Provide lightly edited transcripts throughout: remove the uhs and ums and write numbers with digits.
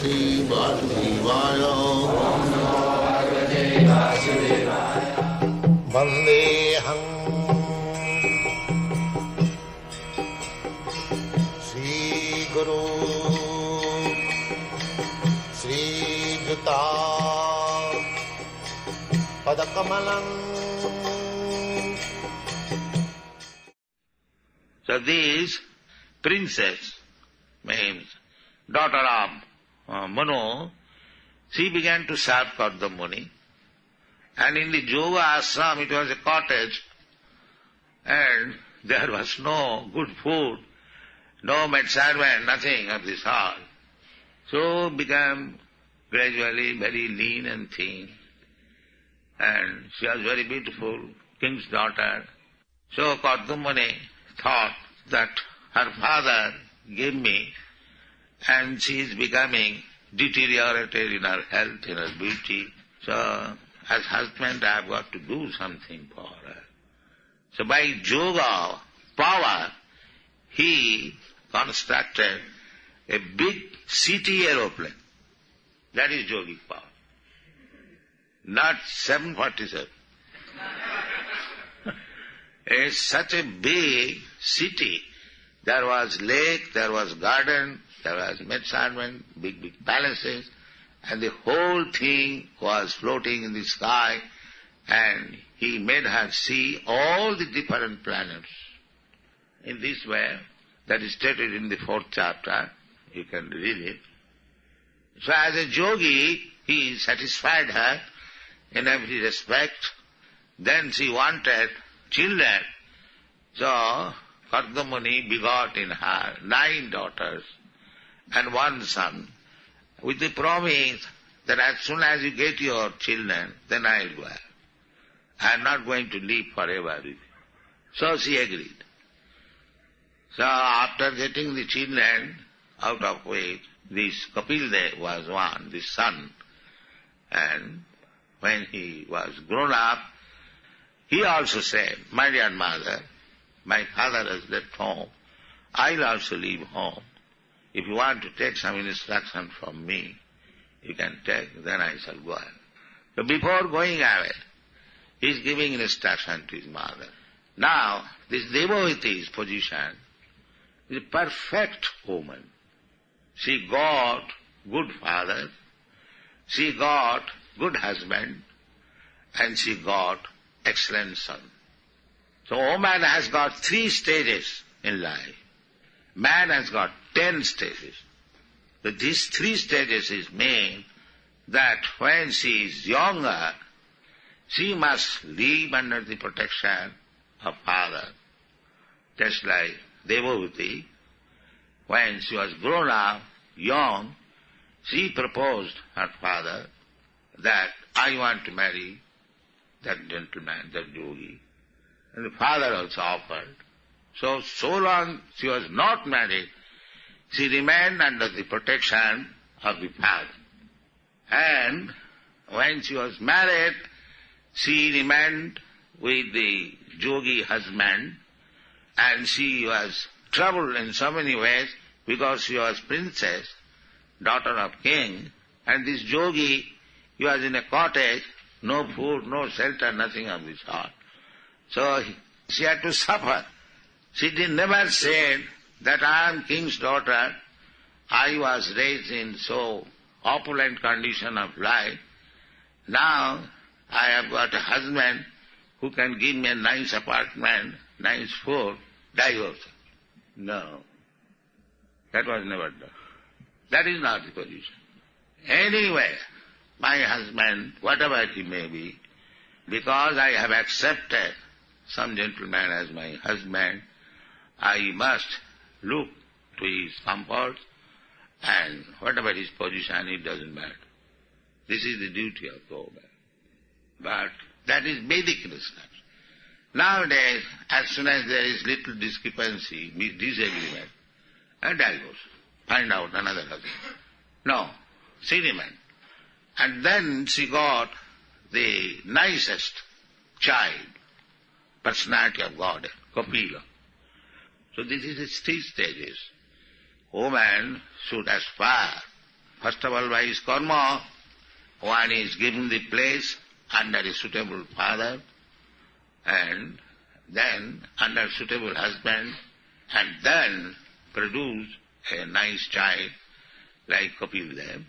Sri Vasudevaya. Vandeham Sri Guru Sri Juta Padakamalam. So this princess, means daughter of Manu, she began to serve Kardama Muni. And in the yoga ashram it was a cottage, and there was no good food, no maid servant, nothing of this sort. So became gradually very lean and thin. And she was very beautiful, king's daughter. So Kardama Muni thought that her father gave me, and she is becoming deteriorated in her health, in her beauty. So as husband I have got to do something for her. So by yoga power, he constructed a big city aeroplane. That is yogic power. Not 747. It's such a big city. There was lake, there was garden, there was maid servant, big palaces, and the whole thing was floating in the sky, and he made her see all the different planets. In this way, that is stated in the 4th chapter, you can read it. So as a yogi, he satisfied her in every respect. Then she wanted children. So Kardama Muni begot in her 9 daughters and 1 son, with the promise that as soon as you get your children, then I will go. I am not going to live forever with you. So she agreed. So after getting the children, out of which this Kapildev was one, the son, and when he was grown up, he also said, my dear mother, my father has left home, I'll also leave home. If you want to take some instruction from me, you can take, then I shall go on. So before going away, he is giving instruction to his mother. Now, this Devavati's position is a perfect woman. She got good father, she got good husband, and she got excellent son. So woman has got 3 stages in life. Man has got 10 stages. So these 3 stages is mean that when she is younger, she must live under the protection of father. Just like Devavati, when she was grown up, young, she proposed her father that I want to marry that gentleman, that yogi. And the father also offered. So long she was not married, she remained under the protection of the father. And when she was married, she remained with the yogi husband, and she was troubled in so many ways because she was princess, daughter of king, and this yogi, he was in a cottage, no food, no shelter, nothing of this sort. So she had to suffer. She never said that I am king's daughter, I was raised in so opulent condition of life, now I have got a husband who can give me a nice apartment, nice food, divorce. No, that was never done. That is not the position. Anyway, my husband, whatever he may be, because I have accepted some gentleman as my husband, I must look to his comfort, and whatever his position, it doesn't matter. This is the duty of the woman. But that is Vedic instruction. Nowadays, as soon as there is little discrepancy, disagreement, a divorce, find out another husband. No, she remained. And then she got the nicest child, personality of God, Kapila. So this is the 3 stages. Woman should aspire First of all, by his karma, one is given the place under a suitable father, and then under suitable husband, and then produce a nice child like Kapil Dev.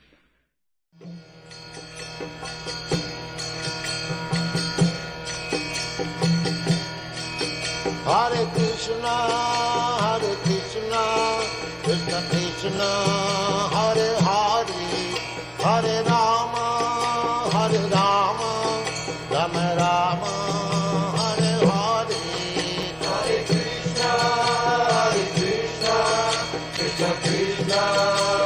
Hare Krishna, Krishna Krishna, Hare Hare, Hare Rama, Rama Rama, Hare Hare. Hare Krishna, Krishna Krishna,